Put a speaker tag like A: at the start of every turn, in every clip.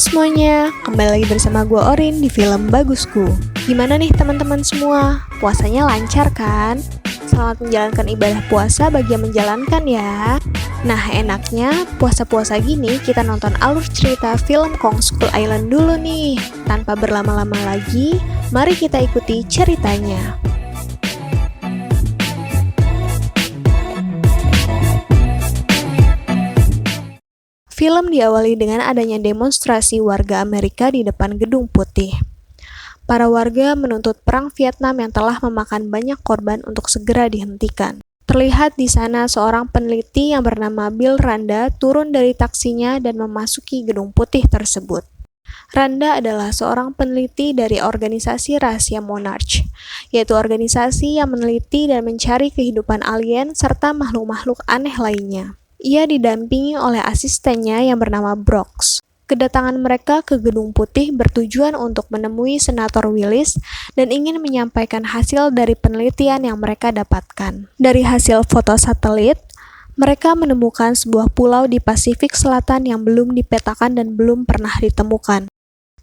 A: semuanya, kembali lagi bersama gue Orin di film Bagusku. Gimana nih teman-teman semua? Puasanya lancar kan? Selamat menjalankan ibadah puasa bagi yang menjalankan ya. Nah enaknya puasa-puasa gini kita nonton alur cerita film Kong Skull Island dulu nih. Tanpa berlama-lama lagi, mari kita ikuti ceritanya. Film diawali dengan adanya demonstrasi warga Amerika di depan Gedung Putih. Para warga menuntut perang Vietnam yang telah memakan banyak korban untuk segera dihentikan. Terlihat di sana seorang peneliti yang bernama Bill Randa turun dari taksinya dan memasuki Gedung Putih tersebut. Randa adalah seorang peneliti dari organisasi rahasia Monarch, yaitu organisasi yang meneliti dan mencari kehidupan alien serta makhluk-makhluk aneh lainnya. Ia didampingi oleh asistennya yang bernama Brooks. Kedatangan mereka ke Gedung Putih bertujuan untuk menemui Senator Willis dan ingin menyampaikan hasil dari penelitian yang mereka dapatkan. Dari hasil foto satelit, mereka menemukan sebuah pulau di Pasifik Selatan yang belum dipetakan dan belum pernah ditemukan.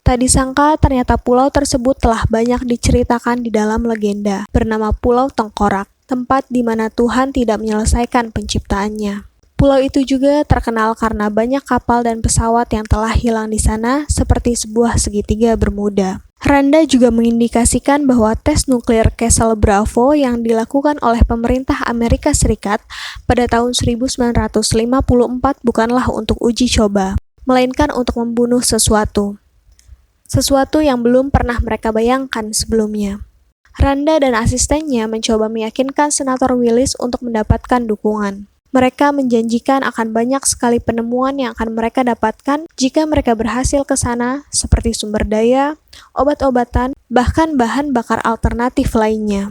A: Tak disangka ternyata pulau tersebut telah banyak diceritakan di dalam legenda, bernama Pulau Tengkorak, tempat di mana Tuhan tidak menyelesaikan penciptaannya. Pulau itu juga terkenal karena banyak kapal dan pesawat yang telah hilang di sana seperti sebuah segitiga Bermuda. Randa juga mengindikasikan bahwa tes nuklir Castle Bravo yang dilakukan oleh pemerintah Amerika Serikat pada tahun 1954 bukanlah untuk uji coba, melainkan untuk membunuh sesuatu. Sesuatu yang belum pernah mereka bayangkan sebelumnya. Randa dan asistennya mencoba meyakinkan Senator Willis untuk mendapatkan dukungan. Mereka menjanjikan akan banyak sekali penemuan yang akan mereka dapatkan jika mereka berhasil ke sana, seperti sumber daya, obat-obatan, bahkan bahan bakar alternatif lainnya.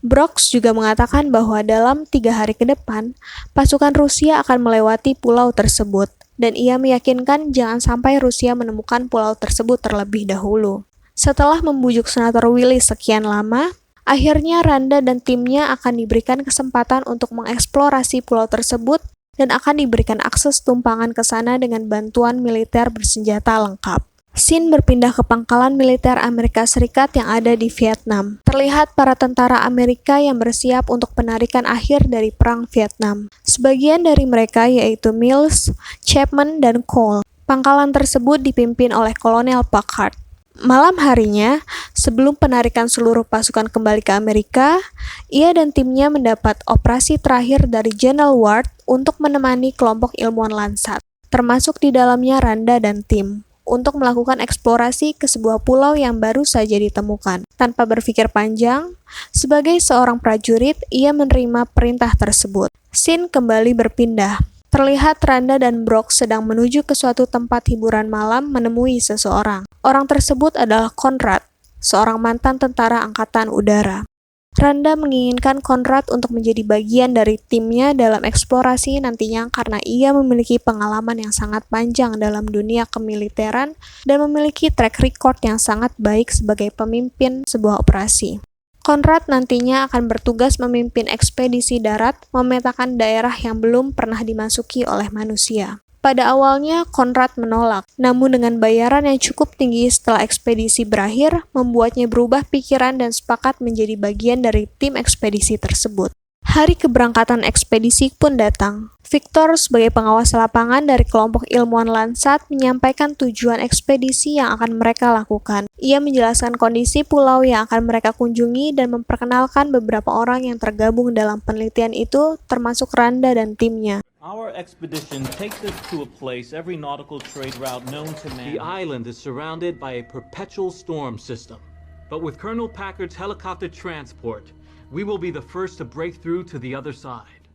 A: Brooks juga mengatakan bahwa dalam 3 hari ke depan, pasukan Rusia akan melewati pulau tersebut, dan ia meyakinkan jangan sampai Rusia menemukan pulau tersebut terlebih dahulu. Setelah membujuk Senator Willis sekian lama, akhirnya Randa dan timnya akan diberikan kesempatan untuk mengeksplorasi pulau tersebut dan akan diberikan akses tumpangan ke sana dengan bantuan militer bersenjata lengkap. Scene berpindah ke pangkalan militer Amerika Serikat yang ada di Vietnam. Terlihat para tentara Amerika yang bersiap untuk penarikan akhir dari Perang Vietnam. Sebagian dari mereka yaitu Mills, Chapman, dan Cole. Pangkalan tersebut dipimpin oleh Kolonel Packard. Malam harinya, sebelum penarikan seluruh pasukan kembali ke Amerika, ia dan timnya mendapat operasi terakhir dari General Ward untuk menemani kelompok ilmuwan Landsat, termasuk di dalamnya Randa dan tim, untuk melakukan eksplorasi ke sebuah pulau yang baru saja ditemukan. Tanpa berpikir panjang, sebagai seorang prajurit, ia menerima perintah tersebut. Scene kembali berpindah. Terlihat Randa dan Brooks sedang menuju ke suatu tempat hiburan malam menemui seseorang. Orang tersebut adalah Conrad, seorang mantan tentara angkatan udara. Randa menginginkan Conrad untuk menjadi bagian dari timnya dalam eksplorasi nantinya karena ia memiliki pengalaman yang sangat panjang dalam dunia kemiliteran dan memiliki track record yang sangat baik sebagai pemimpin sebuah operasi. Conrad nantinya akan bertugas memimpin ekspedisi darat memetakan daerah yang belum pernah dimasuki oleh manusia. Pada awalnya, Conrad menolak, namun dengan bayaran yang cukup tinggi setelah ekspedisi berakhir, membuatnya berubah pikiran dan sepakat menjadi bagian dari tim ekspedisi tersebut. Hari keberangkatan ekspedisi pun datang. Victor sebagai pengawas lapangan dari kelompok ilmuwan Landsat menyampaikan tujuan ekspedisi yang akan mereka lakukan. Ia menjelaskan kondisi pulau yang akan mereka kunjungi dan memperkenalkan beberapa orang yang tergabung dalam penelitian itu, termasuk Randa dan timnya.
B: Our expedition takes us to a place every nautical trade route known to man. The island is surrounded by a perpetual storm system. But with Colonel Packard's helicopter transport, we will be the first to break through to the other side.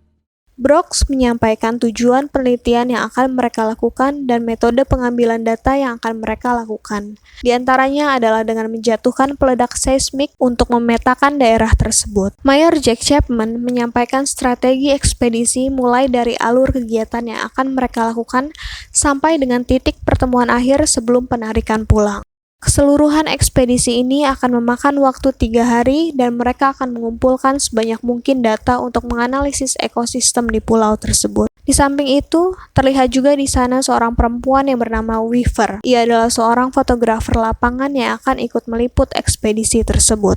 A: Brooks menyampaikan tujuan penelitian yang akan mereka lakukan dan metode pengambilan data yang akan mereka lakukan. Di antaranya adalah dengan menjatuhkan peledak seismik untuk memetakan daerah tersebut. Mayor Jack Chapman menyampaikan strategi ekspedisi mulai dari alur kegiatan yang akan mereka lakukan sampai dengan titik pertemuan akhir sebelum penarikan pulang. Keseluruhan ekspedisi ini akan memakan waktu 3 hari dan mereka akan mengumpulkan sebanyak mungkin data untuk menganalisis ekosistem di pulau tersebut. Di samping itu, terlihat juga di sana seorang perempuan yang bernama Weaver. Ia adalah seorang fotografer lapangan yang akan ikut meliput ekspedisi tersebut.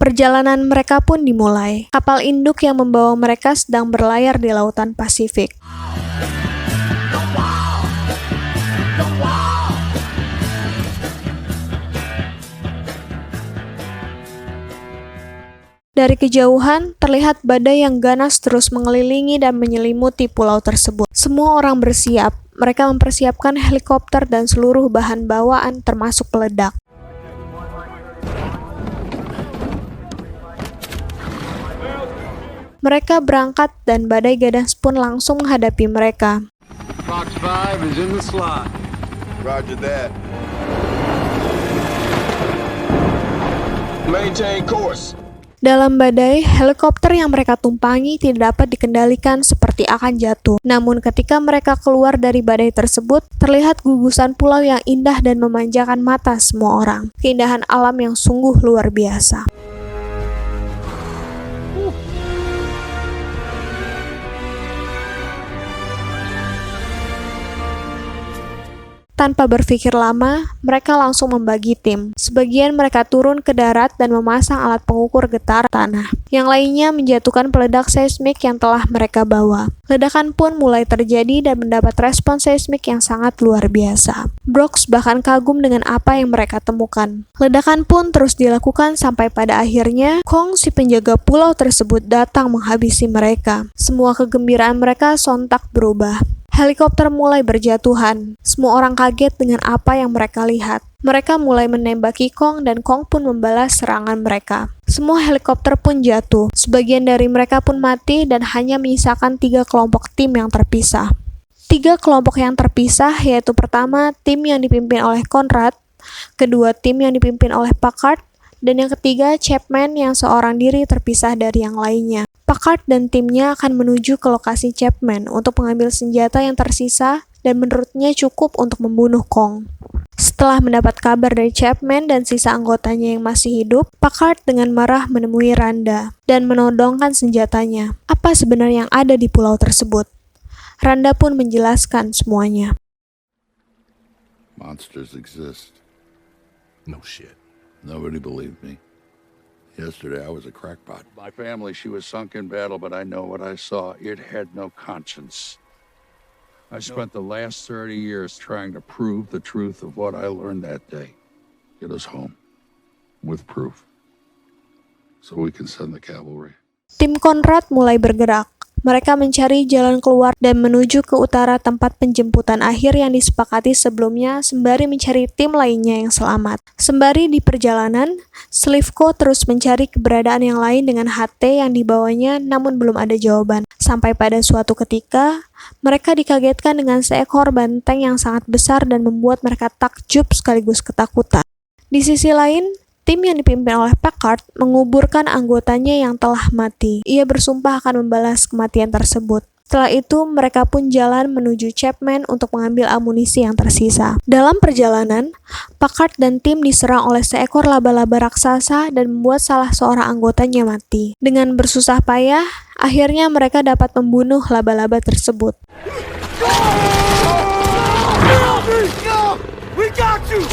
A: Perjalanan mereka pun dimulai. Kapal induk yang membawa mereka sedang berlayar di lautan Pasifik. Dari kejauhan, terlihat badai yang ganas terus mengelilingi dan menyelimuti pulau tersebut. Semua orang bersiap. Mereka mempersiapkan helikopter dan seluruh bahan bawaan termasuk peledak. Mereka berangkat dan badai ganas pun langsung menghadapi mereka.
C: Fox 5 is in the slot. Roger that. Maintain course.
A: Dalam badai, helikopter yang mereka tumpangi tidak dapat dikendalikan seperti akan jatuh. Namun ketika mereka keluar dari badai tersebut, terlihat gugusan pulau yang indah dan memanjakan mata semua orang. Keindahan alam yang sungguh luar biasa. Tanpa berpikir lama, mereka langsung membagi tim. Sebagian mereka turun ke darat dan memasang alat pengukur getar tanah. Yang lainnya menjatuhkan peledak seismik yang telah mereka bawa. Ledakan pun mulai terjadi dan mendapat respon seismik yang sangat luar biasa. Brooks bahkan kagum dengan apa yang mereka temukan. Ledakan pun terus dilakukan sampai pada akhirnya, Kong si penjaga pulau tersebut datang menghabisi mereka. Semua kegembiraan mereka sontak berubah. Helikopter mulai berjatuhan. Semua orang kaget dengan apa yang mereka lihat. Mereka mulai menembaki Kong dan Kong pun membalas serangan mereka. Semua helikopter pun jatuh. Sebagian dari mereka pun mati dan hanya menyisakan 3 kelompok tim yang terpisah. 3 kelompok yang terpisah yaitu pertama tim yang dipimpin oleh Conrad, kedua tim yang dipimpin oleh Packard, dan yang ketiga Chapman yang seorang diri terpisah dari yang lainnya. Packard dan timnya akan menuju ke lokasi Chapman untuk mengambil senjata yang tersisa dan menurutnya cukup untuk membunuh Kong. Setelah mendapat kabar dari Chapman dan sisa anggotanya yang masih hidup, Packard dengan marah menemui Randa dan menodongkan senjatanya. Apa sebenarnya yang ada di pulau tersebut? Randa pun menjelaskan semuanya.
C: Monsters exist.
D: No shit.
C: Nobody believed me. Yesterday I was a crackpot. My family, she was sunk in battle, but I know what I saw. It had no conscience. I spent the last 30 years trying to prove the truth of what I learned that day. Get us home with proof so we can send the cavalry.
A: Tim Conrad mulai bergerak. Mereka mencari jalan keluar dan menuju ke utara tempat penjemputan akhir yang disepakati sebelumnya sembari mencari tim lainnya yang selamat. Sembari di perjalanan, Slivko terus mencari keberadaan yang lain dengan HT yang dibawanya namun belum ada jawaban. Sampai pada suatu ketika, mereka dikagetkan dengan seekor banteng yang sangat besar dan membuat mereka takjub sekaligus ketakutan. Di sisi lain, tim yang dipimpin oleh Packard menguburkan anggotanya yang telah mati. Ia bersumpah akan membalas kematian tersebut. Setelah itu, mereka pun jalan menuju Chapman untuk mengambil amunisi yang tersisa. Dalam perjalanan, Packard dan tim diserang oleh seekor laba-laba raksasa dan membuat salah seorang anggotanya mati. Dengan bersusah payah, akhirnya mereka dapat membunuh laba-laba tersebut.
D: We got you!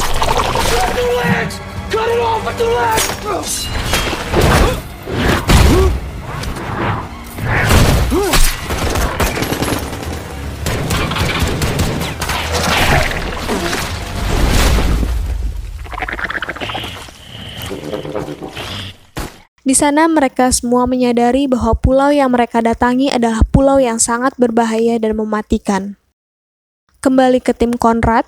D: Cut the legs! Cut it off at the legs!
A: Di sana mereka semua menyadari bahwa pulau yang mereka datangi adalah pulau yang sangat berbahaya dan mematikan. Kembali ke tim Conrad,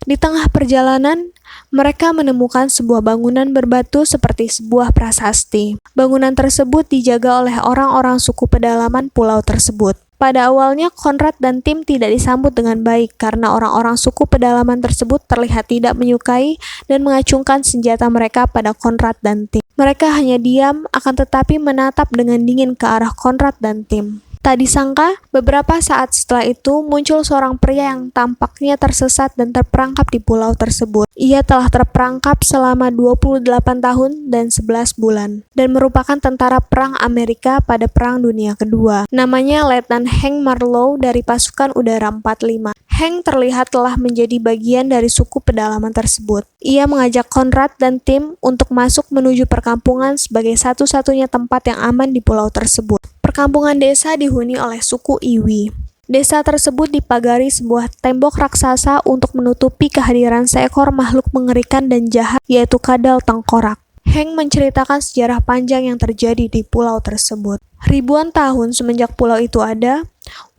A: di tengah perjalanan, mereka menemukan sebuah bangunan berbatu seperti sebuah prasasti. Bangunan tersebut dijaga oleh orang-orang suku pedalaman pulau tersebut. Pada awalnya, Conrad dan tim tidak disambut dengan baik karena orang-orang suku pedalaman tersebut terlihat tidak menyukai dan mengacungkan senjata mereka pada Conrad dan tim. Mereka hanya diam, akan tetapi menatap dengan dingin ke arah Conrad dan tim. Tak disangka, beberapa saat setelah itu muncul seorang pria yang tampaknya tersesat dan terperangkap di pulau tersebut. Ia telah terperangkap selama 28 tahun dan 11 bulan dan merupakan tentara perang Amerika pada Perang Dunia Kedua. Namanya Letnan Hank Marlowe dari pasukan udara 45. Hank terlihat telah menjadi bagian dari suku pedalaman tersebut. Ia mengajak Conrad dan tim untuk masuk menuju perkampungan sebagai satu-satunya tempat yang aman di pulau tersebut. Perkampungan desa dihuni oleh suku Iwi. Desa tersebut dipagari sebuah tembok raksasa untuk menutupi kehadiran seekor makhluk mengerikan dan jahat, yaitu kadal tengkorak. Hank menceritakan sejarah panjang yang terjadi di pulau tersebut. Ribuan tahun semenjak pulau itu ada,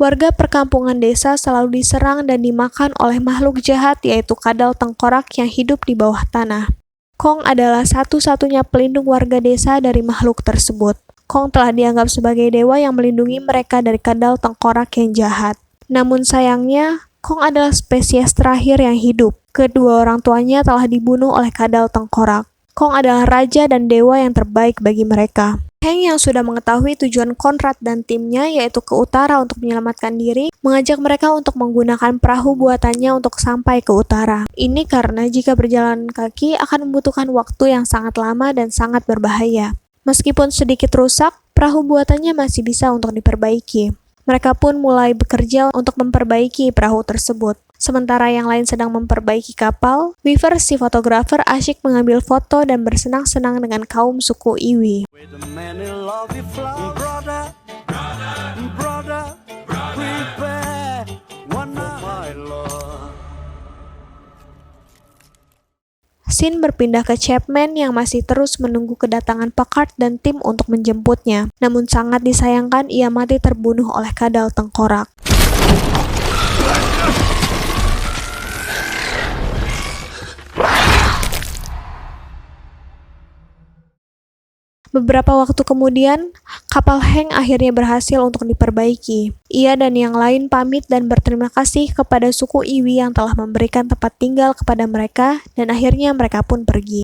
A: warga perkampungan desa selalu diserang dan dimakan oleh makhluk jahat, yaitu kadal tengkorak yang hidup di bawah tanah. Kong adalah satu-satunya pelindung warga desa dari makhluk tersebut. Kong telah dianggap sebagai dewa yang melindungi mereka dari kadal tengkorak yang jahat. Namun sayangnya, Kong adalah spesies terakhir yang hidup. Kedua orang tuanya telah dibunuh oleh kadal tengkorak. Kong adalah raja dan dewa yang terbaik bagi mereka. Hank yang sudah mengetahui tujuan Conrad dan timnya, yaitu ke utara untuk menyelamatkan diri, mengajak mereka untuk menggunakan perahu buatannya untuk sampai ke utara. Ini karena jika berjalan kaki akan membutuhkan waktu yang sangat lama dan sangat berbahaya. Meskipun sedikit rusak, perahu buatannya masih bisa untuk diperbaiki. Mereka pun mulai bekerja untuk memperbaiki perahu tersebut. Sementara yang lain sedang memperbaiki kapal, Weaver si fotografer asyik mengambil foto dan bersenang-senang dengan kaum suku Iwi. Scene berpindah ke Chapman yang masih terus menunggu kedatangan Packard dan tim untuk menjemputnya. Namun sangat disayangkan ia mati terbunuh oleh kadal tengkorak. Beberapa waktu kemudian, kapal Hank akhirnya berhasil untuk diperbaiki. Ia dan yang lain pamit dan berterima kasih kepada suku Iwi yang telah memberikan tempat tinggal kepada mereka, dan akhirnya mereka pun pergi.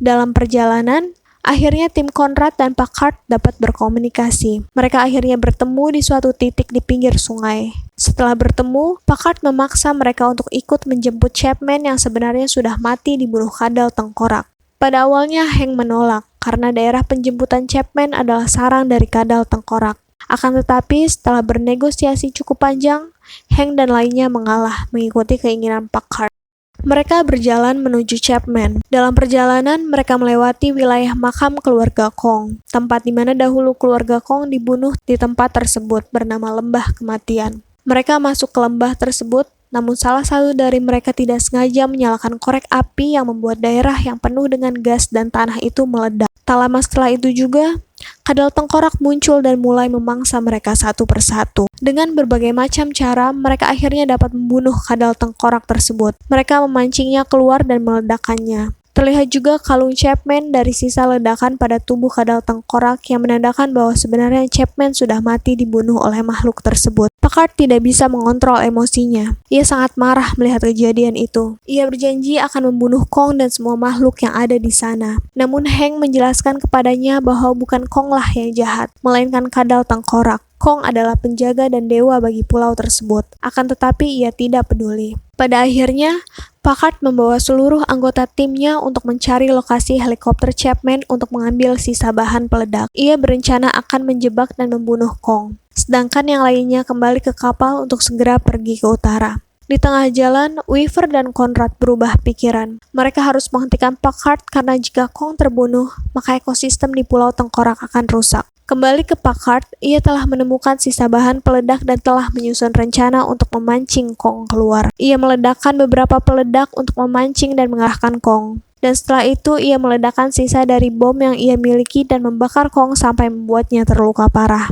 A: Dalam perjalanan, akhirnya tim Conrad dan Packard dapat berkomunikasi. Mereka akhirnya bertemu di suatu titik di pinggir sungai. Setelah bertemu, Packard memaksa mereka untuk ikut menjemput Chapman yang sebenarnya sudah mati dibunuh kadal tengkorak. Pada awalnya Hank menolak, karena daerah penjemputan Chapman adalah sarang dari kadal tengkorak. Akan tetapi, setelah bernegosiasi cukup panjang, Hank dan lainnya mengalah mengikuti keinginan Packard. Mereka berjalan menuju Chapman. Dalam perjalanan, mereka melewati wilayah makam keluarga Kong, tempat di mana dahulu keluarga Kong dibunuh di tempat tersebut bernama Lembah Kematian. Mereka masuk ke lembah tersebut, namun salah satu dari mereka tidak sengaja menyalakan korek api yang membuat daerah yang penuh dengan gas dan tanah itu meledak. Tak lama setelah itu juga, kadal tengkorak muncul dan mulai memangsa mereka satu persatu. Dengan berbagai macam cara, mereka akhirnya dapat membunuh kadal tengkorak tersebut. Mereka memancingnya keluar dan meledakkannya. Terlihat juga kalung Chapman dari sisa ledakan pada tubuh kadal tengkorak yang menandakan bahwa sebenarnya Chapman sudah mati dibunuh oleh makhluk tersebut. Packard tidak bisa mengontrol emosinya. Ia sangat marah melihat kejadian itu. Ia berjanji akan membunuh Kong dan semua makhluk yang ada di sana. Namun Hank menjelaskan kepadanya bahwa bukan Kong lah yang jahat, melainkan kadal tengkorak. Kong adalah penjaga dan dewa bagi pulau tersebut. Akan tetapi ia tidak peduli. Pada akhirnya, Packard membawa seluruh anggota timnya untuk mencari lokasi helikopter Chapman untuk mengambil sisa bahan peledak. Ia berencana akan menjebak dan membunuh Kong. Sedangkan yang lainnya kembali ke kapal untuk segera pergi ke utara. Di tengah jalan, Weaver dan Conrad berubah pikiran. Mereka harus menghentikan Packard karena jika Kong terbunuh, maka ekosistem di Pulau Tengkorak akan rusak. Kembali ke Packard, ia telah menemukan sisa bahan peledak dan telah menyusun rencana untuk memancing Kong keluar. Ia meledakkan beberapa peledak untuk memancing dan mengarahkan Kong. Dan setelah itu, ia meledakkan sisa dari bom yang ia miliki dan membakar Kong sampai membuatnya terluka parah.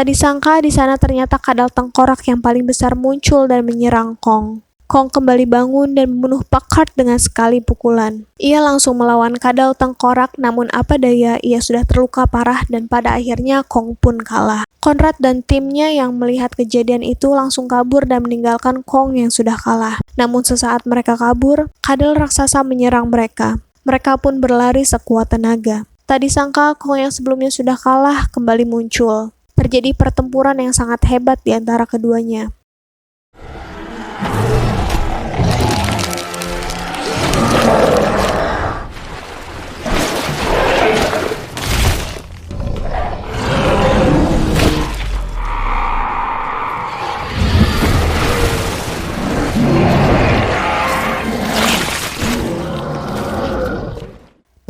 A: Tak disangka di sana ternyata kadal tengkorak yang paling besar muncul dan menyerang Kong. Kong kembali bangun dan membunuh Packard dengan sekali pukulan. Ia langsung melawan kadal tengkorak, namun apa daya ia sudah terluka parah dan pada akhirnya Kong pun kalah. Conrad dan timnya yang melihat kejadian itu langsung kabur dan meninggalkan Kong yang sudah kalah. Namun sesaat mereka kabur, kadal raksasa menyerang mereka. Mereka pun berlari sekuat tenaga. Tak disangka Kong yang sebelumnya sudah kalah kembali muncul. Terjadi pertempuran yang sangat hebat di antara keduanya.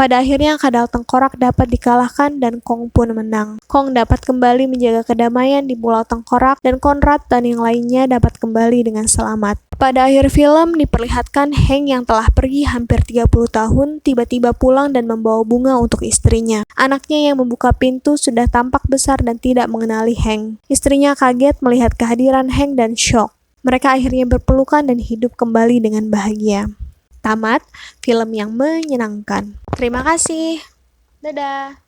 A: Pada akhirnya kadal tengkorak dapat dikalahkan dan Kong pun menang. Kong dapat kembali menjaga kedamaian di Pulau Tengkorak dan Conrad dan yang lainnya dapat kembali dengan selamat. Pada akhir film diperlihatkan Hank yang telah pergi hampir 30 tahun tiba-tiba pulang dan membawa bunga untuk istrinya. Anaknya yang membuka pintu sudah tampak besar dan tidak mengenali Hank. Istrinya kaget melihat kehadiran Hank dan syok. Mereka akhirnya berpelukan dan hidup kembali dengan bahagia. Tamat, film yang menyenangkan. Terima kasih. Dadah.